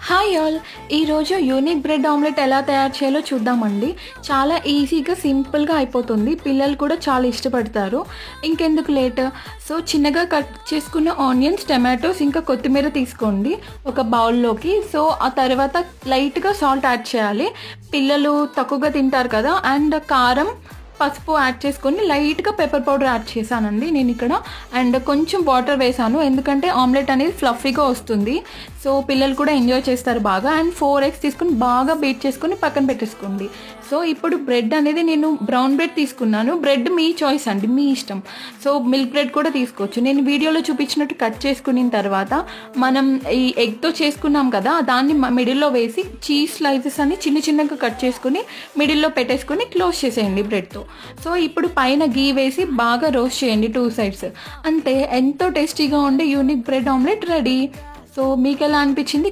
Hi all, ఈరోజు unique bread omelette ఎలా తయారు చేయాలో చూద్దామండి. చాలా ఈజీగా సింపుల్గా అయిపోతుంది. పిల్లలు కూడా చాలా ఇష్టపడతారు. ఇంకెందుకు లేట్, సో చిన్నగా కట్ చేసుకున్న ఆనియన్స్, టమాటోస్ ఇంకా కొత్తిమీర తీసుకోండి ఒక బౌల్లోకి. సో ఆ తర్వాత లైట్గా సాల్ట్ యాడ్ చేయాలి. పిల్లలు తక్కువగా తింటారు కదా, అండ్ కారం, పసుపు యాడ్ చేసుకొని లైట్గా పెప్పర్ పౌడర్ యాడ్ చేశానండి నేను ఇక్కడ. అండ్ కొంచెం వాటర్ వేసాను, ఎందుకంటే ఆమ్లెట్ అనేది ఫ్లఫీగా వస్తుంది. సో పిల్లలు కూడా ఎంజాయ్ చేస్తారు బాగా. అండ్ 4 eggs తీసుకుని బాగా బీట్ చేసుకొని పక్కన పెట్టేసుకోండి. సో ఇప్పుడు బ్రెడ్ అనేది నేను బ్రౌన్ బ్రెడ్ తీసుకున్నాను. బ్రెడ్ మీ చాయిస్ అండి, మీ ఇష్టం. సో మిల్క్ బ్రెడ్ కూడా తీసుకోవచ్చు. నేను వీడియోలో చూపించినట్టు కట్ చేసుకున్న తర్వాత మనం ఈ ఎగ్తో చేసుకున్నాం కదా, దాన్ని మిడిల్లో వేసి చీజ్ స్లైసెస్ అని చిన్న చిన్నగా కట్ చేసుకుని మిడిల్లో పెట్టేసుకొని క్లోజ్ చేసేయండి బ్రెడ్తో. సో ఇప్పుడు పైన గీ వేసి బాగా రోస్ట్ చేయండి 2 sides. అంతే, ఎంతో టేస్టీగా ఉండే unique bread omelette ready. So మీకు ఎలా అనిపించింది?